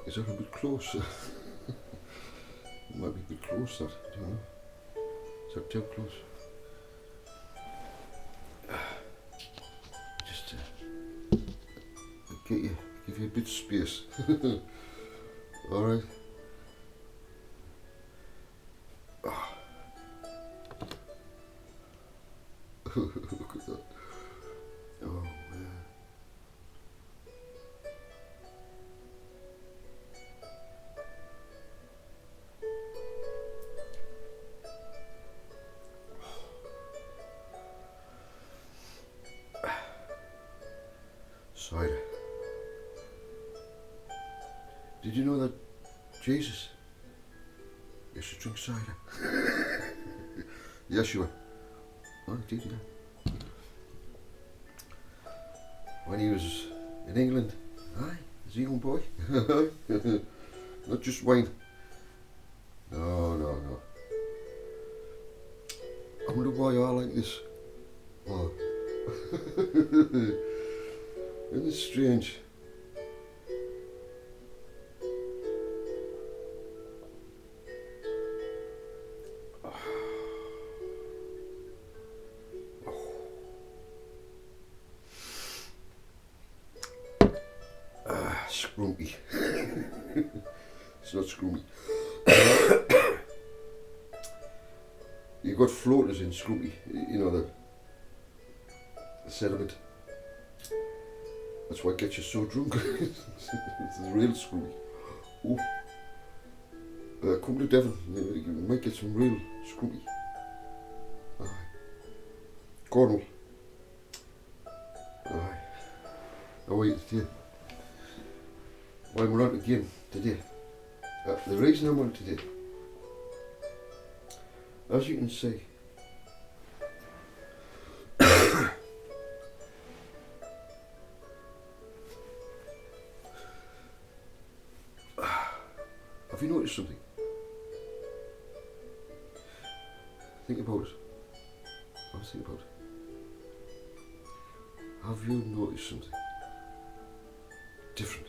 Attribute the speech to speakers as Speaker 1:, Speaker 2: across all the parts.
Speaker 1: Is that a bit close? It might be a bit close, that. I don't know. Is that too close? Just give you a bit of space. Alright. Look at that. Oh man. Cider. Did you know that Jesus used to drink cider? Yeshua. Oh, he did, yeah. When he was in England, aye, as a young boy. Not just wine. No. I wonder why I like this. Oh. Isn't it strange? Scrumpy. It's not scrumpy. You've got floaters in scrumpy, you know, the sediment. That's what gets you so drunk. It's the real scrumpy. Oh. Come to Devon, you might get some real scrumpy. Cornwall. How are you today? Why we're on again today. The reason I'm on today, as you can see, have you noticed something? Think about it. Have a think about it. Have you noticed something different?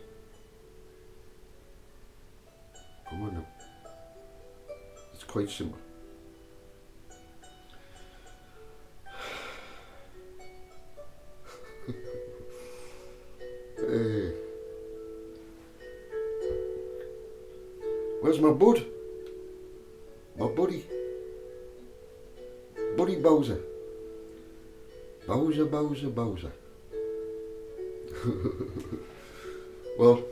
Speaker 1: Come on now. It's quite simple. Hey. Where's my bud? My buddy. Buddy Bowser. Bowser. Well,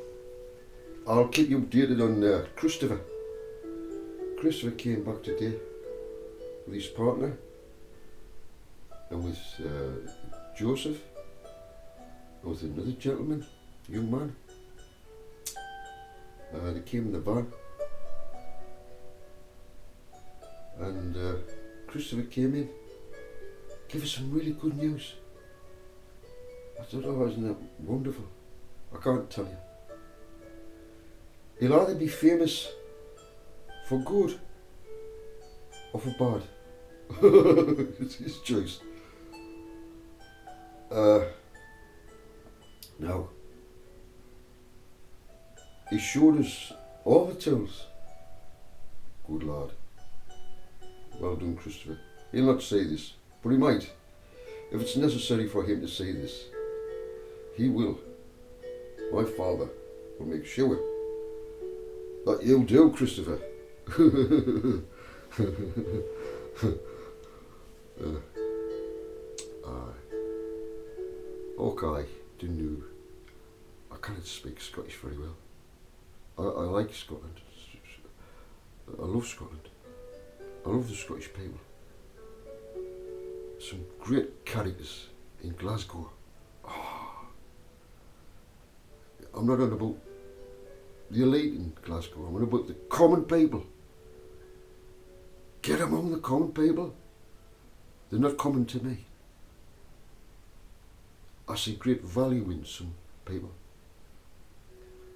Speaker 1: I'll keep you updated on Christopher. Christopher came back today with his partner and with Joseph and with another gentleman, young man. They came in the van and Christopher came in, gave us some really good news. I thought, oh, isn't that wonderful? I can't tell you. He'll either be famous for good or for bad. It's his choice. Now, he showed us all the tools. Good lad. Well done, Christopher. He'll not say this, but he might. If it's necessary for him to say this, he will. My father will make sure that you'll do, Christopher. Okay, didn't know. I can't speak Scottish very well. I like Scotland. I love Scotland. I love the Scottish people. Some great characters in Glasgow. Oh. I'm not on about the elite in Glasgow, I'm on about the common people. Get among the common people. They're not common to me. I see great value in some people,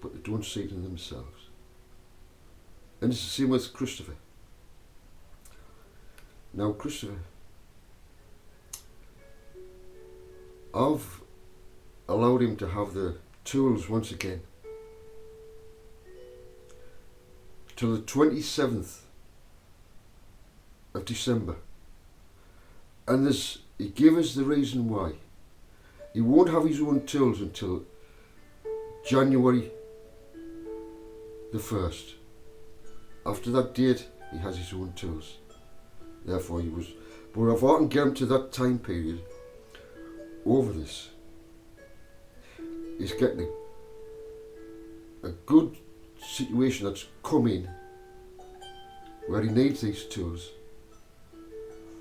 Speaker 1: but they don't see it in themselves. And it's the same with Christopher. Now Christopher, I've allowed him to have the tools once again till the 27th of December. And he gave us the reason why. He won't have his own tools until January the 1st. After that date, he has his own tools. Therefore he was, but if I can get him to that time period over this, he's getting a good situation that's come in where he needs these tools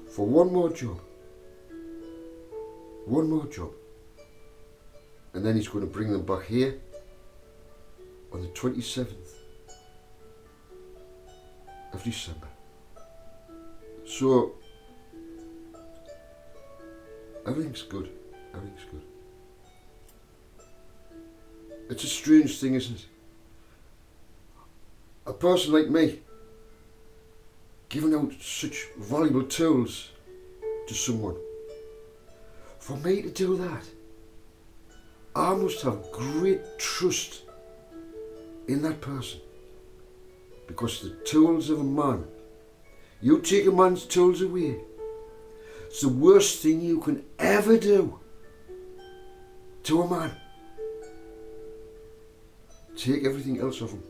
Speaker 1: for one more job. One more job. And then he's going to bring them back here on the 27th of December. So everything's good. Everything's good. It's a strange thing, isn't it? A person like me giving out such valuable tools to someone. For me to do that, I must have great trust in that person. Because the tools of a man, you take a man's tools away, it's the worst thing you can ever do to a man. Take everything else of him,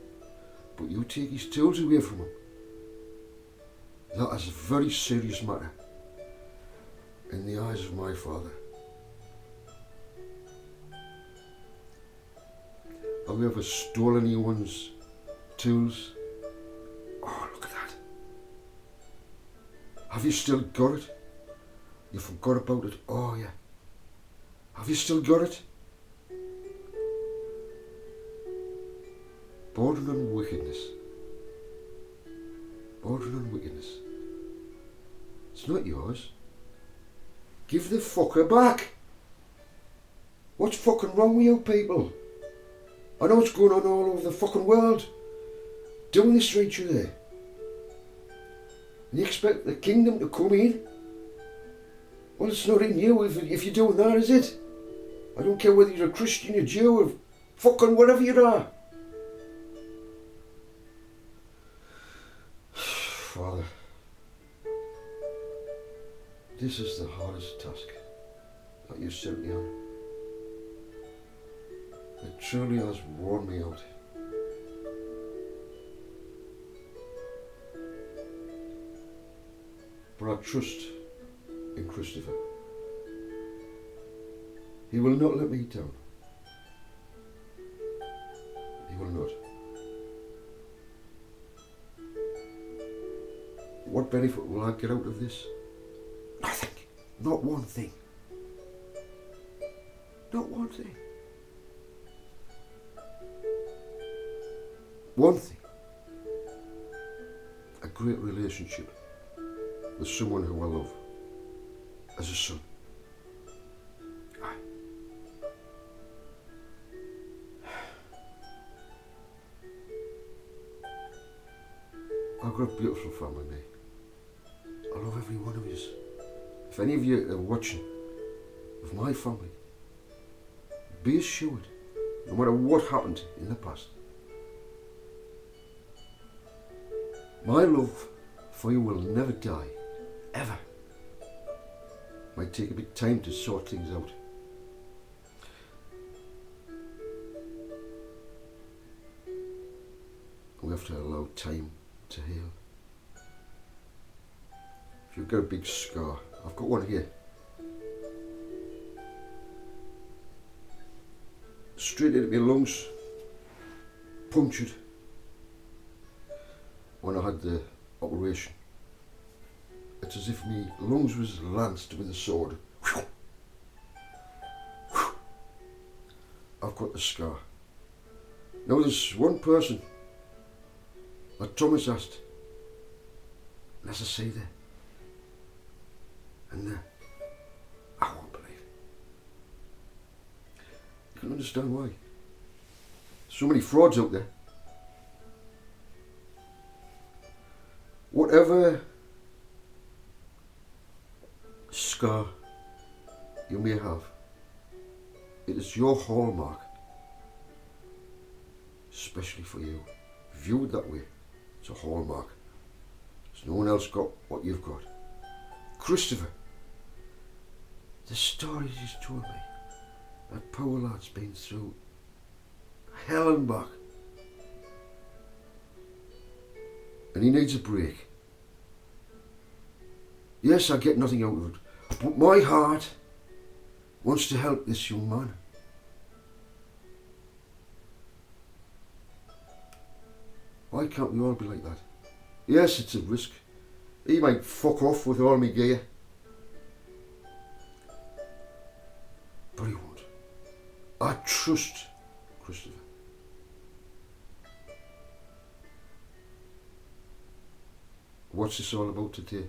Speaker 1: but you take his tools away from him. That is a very serious matter in the eyes of my Father. Have you ever stolen anyone's tools? Oh, look at that. Have you still got it? You forgot about it? Oh, yeah. Have you still got it? Bordering on wickedness. Bordering on wickedness. It's not yours. Give the fucker back. What's fucking wrong with you people? I know what's going on all over the fucking world. Doing this to each other. And you expect the kingdom to come in? Well, it's not in you if you're doing that, is it? I don't care whether you're a Christian, a Jew, or fucking whatever you are. Father, this is the hardest task that you sent me on. It truly has worn me out. But I trust in Christopher. He will not let me down. He will not. What benefit will I get out of this? Nothing. Not one thing. Not one thing. One thing. A great relationship with someone who I love as a son. Aye. I've got a beautiful family, mate. I love every one of you. If any of you are watching of my family, be assured, no matter what happened in the past, my love for you will never die, ever. Might take a bit of time to sort things out. We have to allow time to heal. If you've got a big scar, I've got one here. Straight into my lungs, punctured when I had the operation. It's as if my lungs was lanced with a sword. I've got the scar. Now there's one person that Thomas asked, and as I say there, and I won't believe it. You can understand why. So many frauds out there. Whatever scar you may have, it is your hallmark, especially for you. View it that way. a hallmark. There's no one else got what you've got. Christopher, the stories he's told me, that poor lad's been through hell and back. And he needs a break. Yes, I get nothing out of it, but my heart wants to help this young man. Why can't we all be like that? Yes, it's a risk. He might fuck off with all my gear. But he won't. I trust Christopher. What's this all about today?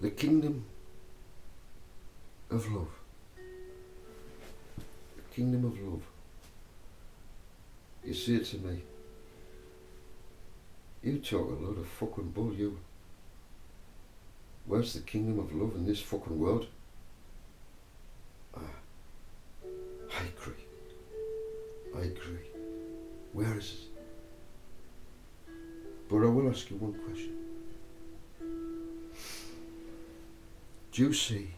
Speaker 1: The kingdom of love. The kingdom of love. You say to me, you talk a lot of fucking bull, you. Where's the kingdom of love in this fucking world? I agree. I agree. Where is it? But I will ask you one question. Do you see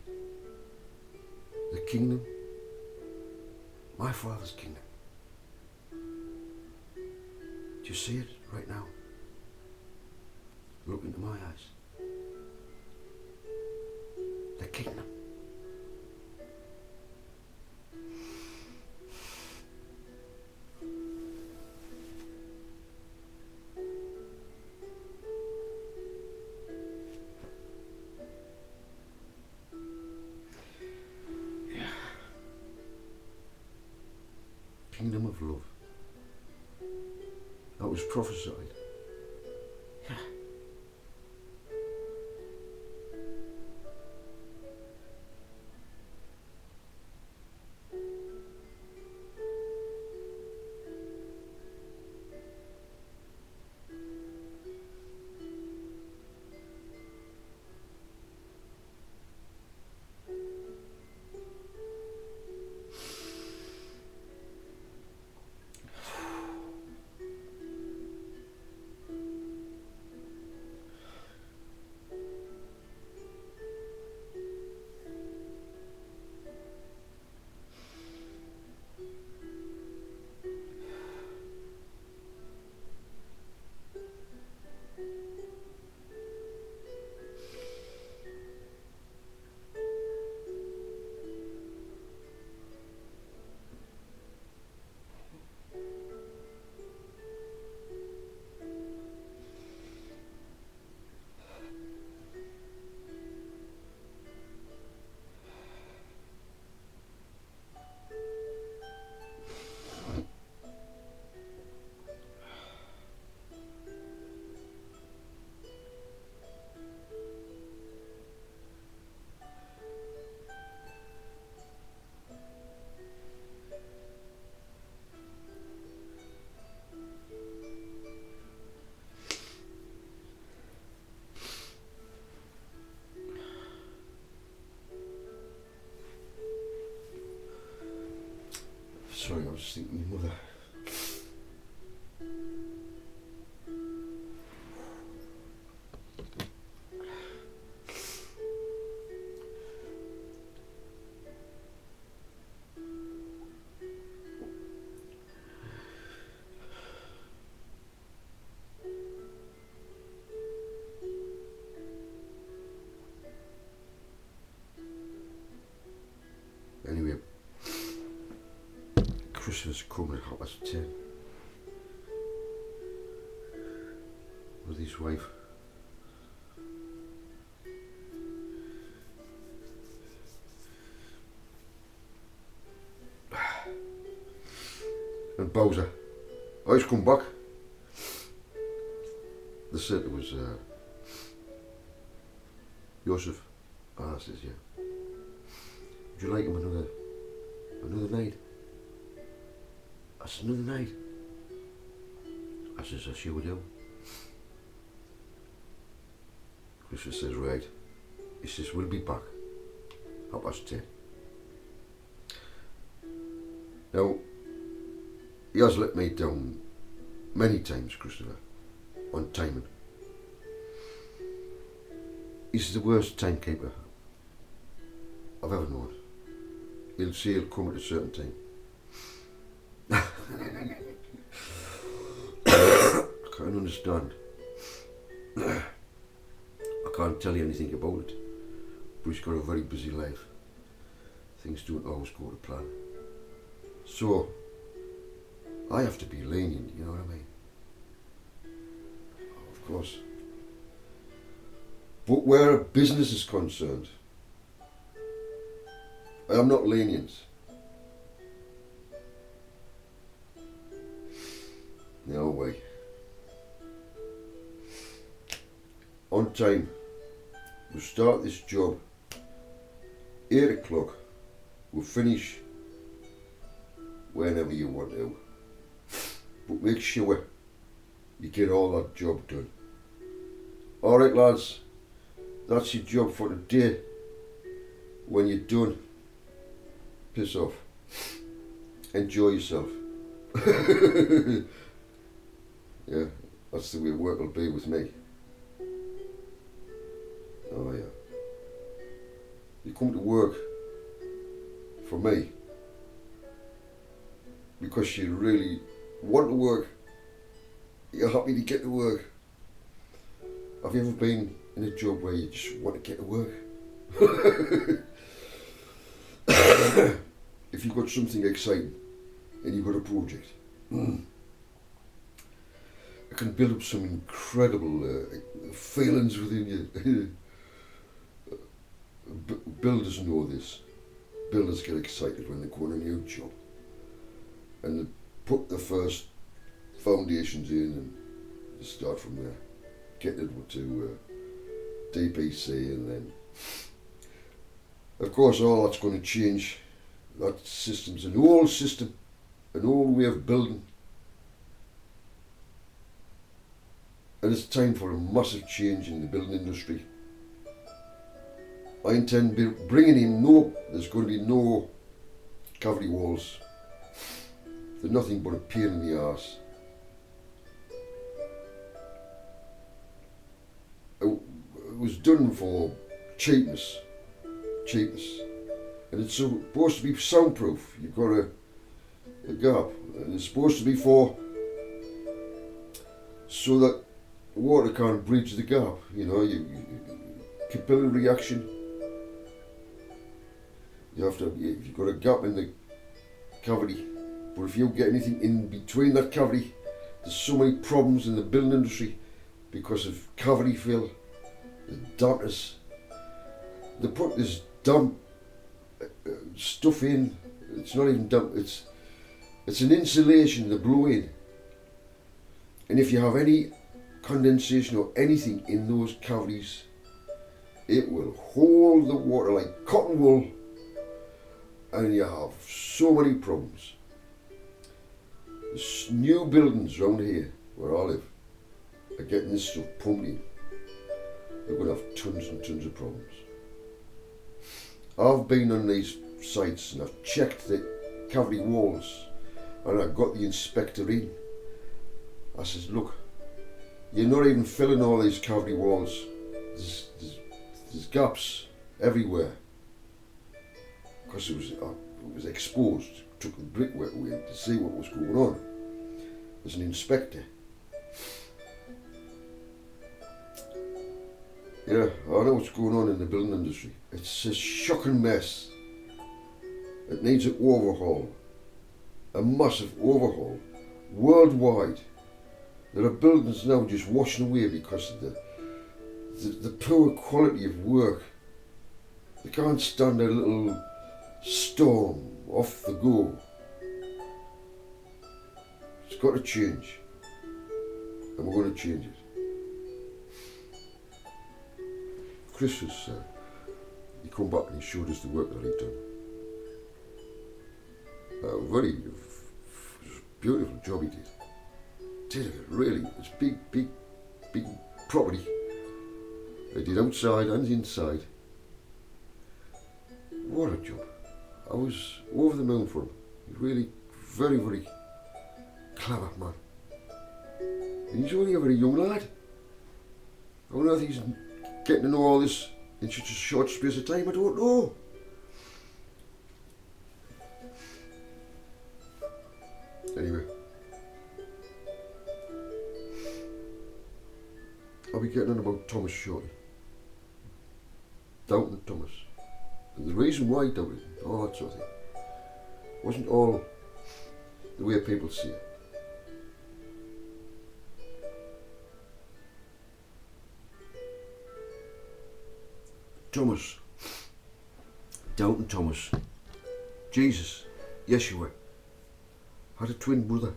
Speaker 1: the kingdom, my Father's kingdom? Do you see it right now? Look into my eyes. The kingdom. Yeah. Kingdom of love. That was prophesied. Yeah. Sorry, I was thinking of your mother. Anyway, Christmas coming at 10:30 with his wife. And Bowser, he's come back. They said it was Joseph. Ah, I says, yeah. Would you like him another night? I said, another night? I says, I sure do. Christopher says, right. He says, we'll be back. 10:30. Now, He has let me down many times, Christopher, on timing. He's the worst timekeeper I've ever known. He'll say he'll come at a certain time. I can't understand. I can't tell you anything about it, but he's got a very busy life. Things don't always go to plan. So, I have to be lenient, you know what I mean? Of course. But where a business is concerned, I am not lenient. No way. On time. We'll start this job 8 o'clock. We'll finish whenever you want to. But make sure you get all that job done. Alright lads, that's your job for today. When you're done, piss off. Enjoy yourself. Yeah, that's the way work will be with me. Oh yeah. You come to work for me because you really want to work. You're happy to get to work. Have you ever been in a job where you just want to get to work? If you've got something exciting and you've got a project, it can build up some incredible feelings within you. Builders know this. Builders get excited when they go on a new job and they put the first foundations in and they start from there, get it to DPC, and then of course all that's going to change. That system's an old system, an old way of building, and it's time for a massive change in the building industry. I intend bringing in there's going to be no cavity walls. They're nothing but a pain in the arse. It was done for cheapness, and it's supposed to be soundproof. You've got a gap, and it's supposed to be so that water can't breach the gap. You know, you capillary reaction. If you've got a gap in the cavity, but if you get anything in between that cavity, there's so many problems in the building industry because of cavity fill, the dampness. They put this damp stuff in. It's not even damp. It's an insulation they blow in, and if you have any condensation or anything in those cavities, it will hold the water like cotton wool. And you have so many problems. There's new buildings around here where I live are getting this stuff pumped in. They're going to have tons and tons of problems. I've been on these sites and I've checked the cavity walls, and I got the inspector in. I says, look, you're not even filling all these cavity walls. There's gaps everywhere. Because it was exposed. Took the brickwork away to see what was going on. As an inspector. Yeah, I know what's going on in the building industry. It's a shocking mess. It needs an overhaul. A massive overhaul. Worldwide. There are buildings now just washing away because of the poor quality of work. They can't stand a little storm off the go. It's got to change, and we're going to change it. Chris was, he come back and he showed us the work that he'd done. Very beautiful job he did. Did it really? It's big property. They did outside and inside. What a job. I was over the moon for him. Really, very clever, man. And he's only a very young lad. How on earth he's getting to know all this in such a short space of time, I don't know. Anyway, I'll be getting on about Thomas shortly. Doubting Thomas. And the reason why he doubted, all that sort of thing, wasn't all the way people see it. Thomas, doubting Thomas, Jesus, Yeshua, had a twin brother.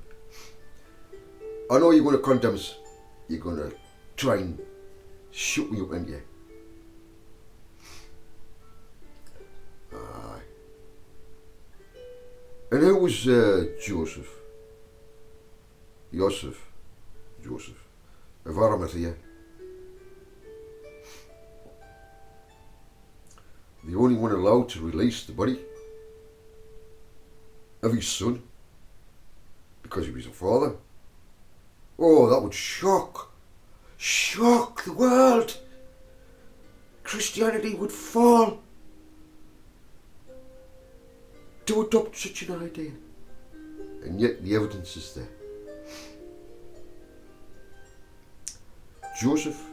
Speaker 1: I know you're going to condemn us. You're going to try and shut me up, ain't you? Aye. And who was Joseph of Arimathea? The only one allowed to release the body of his son because he was a father. Oh, that would shock the world. Christianity would fall to adopt such an idea. And yet the evidence is there. Joseph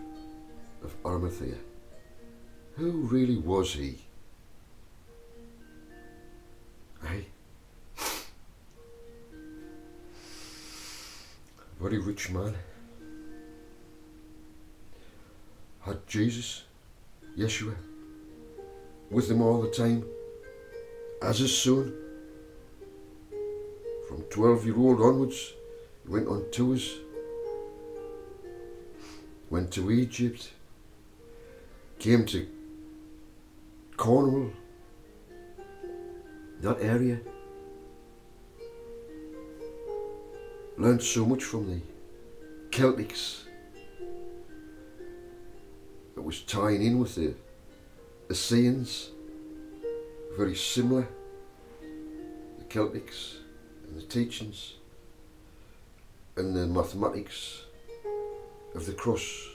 Speaker 1: of Arimathea. Who really was he? Hey? A very rich man. Had Jesus, Yeshua, with him all the time, as his son. From 12-year-old onwards, he went on tours, went to Egypt, came to Cornwall, that area, learned so much from the Celtics that was tying in with the Assyrians, very similar, the Celtics and the teachings and the mathematics of the cross,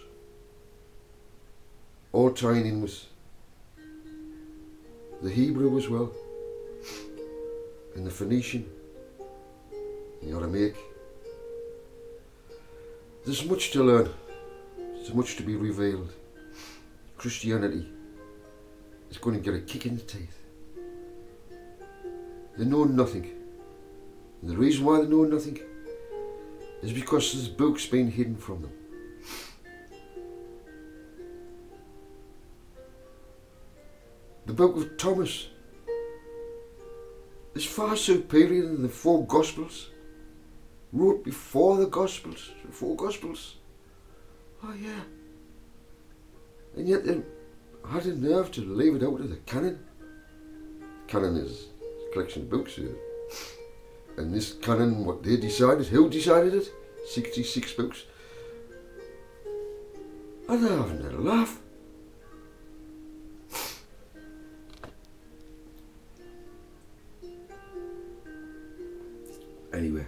Speaker 1: all tying in with the Hebrew as well, and the Phoenician, the Aramaic. There's much to learn, there's much to be revealed. Christianity is going to get a kick in the teeth. They know nothing. And the reason why they know nothing is because there's books being hidden from them. The book of Thomas is far superior than the four Gospels, wrote before the Gospels, the four Gospels. Oh yeah. And yet they had the nerve to leave it out of the canon. Canon is a collection of books. And this canon, what they decided, who decided it? 66 books. And they're having a laugh. Anyway,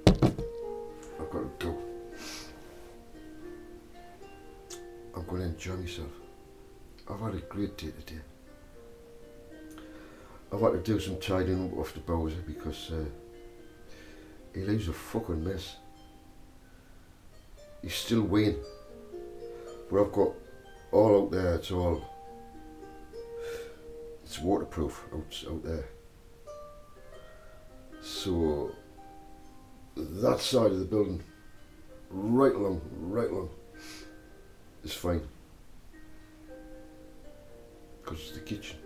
Speaker 1: I've got to go. I'm going to enjoy myself. I've had a great day today. I've had to do some tidying up after Bowser because he leaves a fucking mess. He's still weighing, but I've got all out there. It's waterproof out there. So that side of the building, right along, is fine because it's the kitchen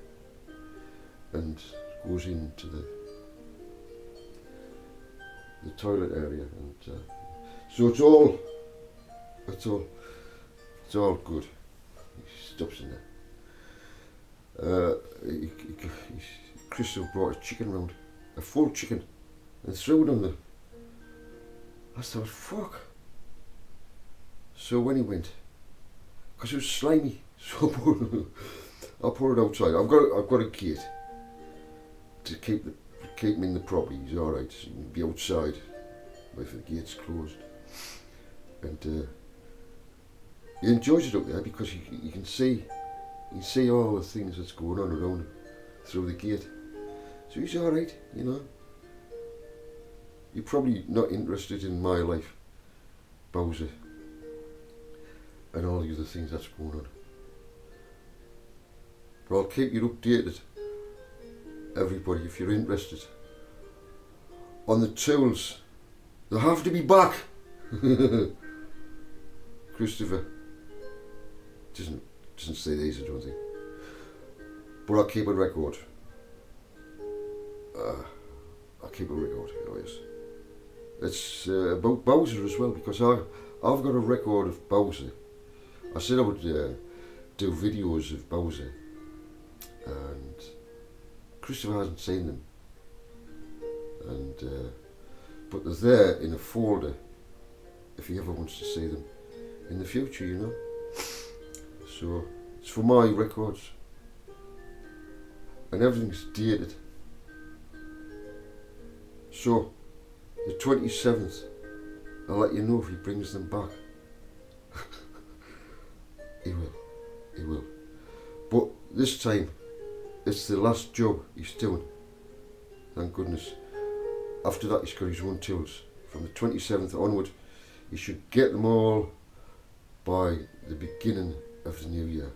Speaker 1: and goes into the toilet area, and so it's all good. He stops in there. Crystal brought a chicken round, a full chicken, and threw it on the. I thought, fuck. So when he went, because it was slimy, so I put it outside. I've got a gate to keep him in the property. He's all right. He can be outside if the gate's closed. And he enjoys it up there because you can see all the things that's going on around him through the gate. So he's alright, you know. You're probably not interested in my life, Bowser, and all the other things that's going on. But I'll keep you updated, everybody, if you're interested. On the tools, they have to be back. Christopher doesn't say these, I don't think. But I'll keep a record. I'll keep a record, oh yes. It's about Bowser as well, because I've got a record of Bowser. I said I would do videos of Bowser, and Christopher hasn't seen them. And but they're there in a folder if he ever wants to see them in the future, you know. So it's for my records, and everything's dated. So the 27th, I'll let you know if he brings them back. He will. But this time, it's the last job he's doing. Thank goodness. After that, he's got his own tools. From the 27th onward, he should get them all by the beginning of the new year.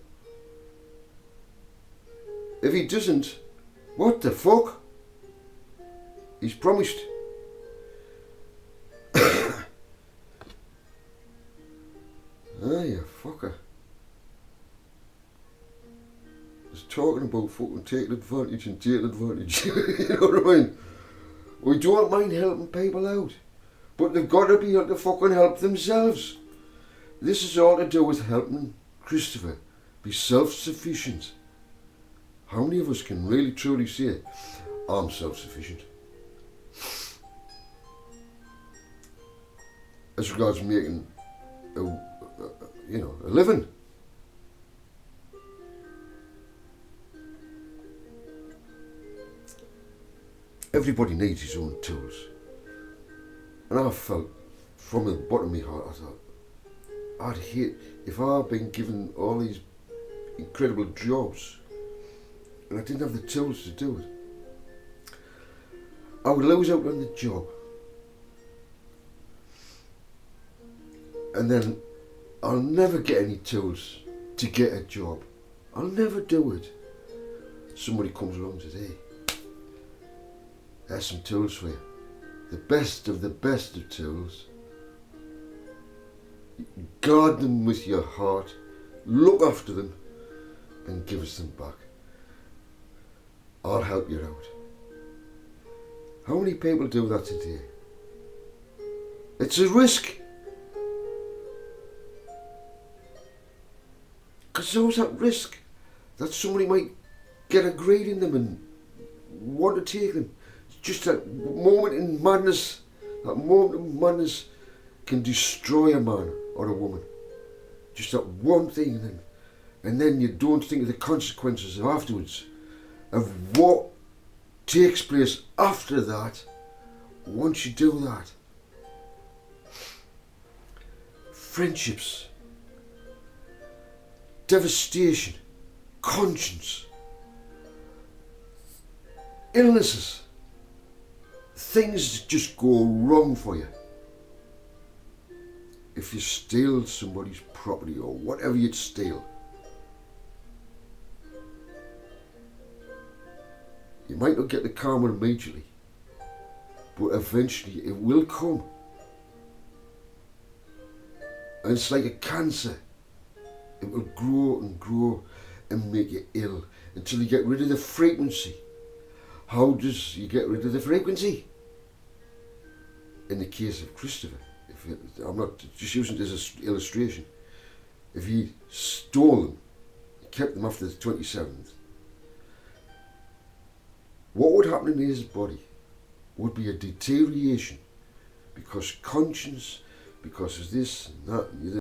Speaker 1: If he doesn't, what the fuck? He's promised. Ah, you fucker. He's talking about fucking taking advantage and taking advantage. You know what I mean? We don't mind helping people out, but they've got to be able to fucking help themselves. This is all to do with helping Christopher be self-sufficient. How many of us can really truly say, I'm self-sufficient? As regards making a living. Everybody needs his own tools. And I felt from the bottom of my heart, I thought, I'd hate if I'd been given all these incredible jobs and I didn't have the tools to do it. I would lose out on the job. And then I'll never get any tools to get a job. I'll never do it. Somebody comes along and says, hey, there's some tools for you. The best of tools. Guard them with your heart. Look after them and give us them back. I'll help you out. How many people do that today? It's a risk. Because there's that risk that somebody might get a grade in them and want to take them. Just that moment in madness, that moment of madness can destroy a man or a woman. Just that one thing, and then you don't think of the consequences afterwards, of what takes place after that, once you do that. Friendships, devastation, conscience, illnesses, things just go wrong for you. If you steal somebody's property or whatever you'd steal, you might not get the karma immediately, but eventually it will come. And it's like a cancer. It will grow and grow and make you ill until you get rid of the frequency. How does you get rid of the frequency? In the case of Christopher, I'm not just using it as an illustration. If he stole them, kept them after the 27th, what would happen in his body would be a deterioration, because conscience, because of this and that and the other.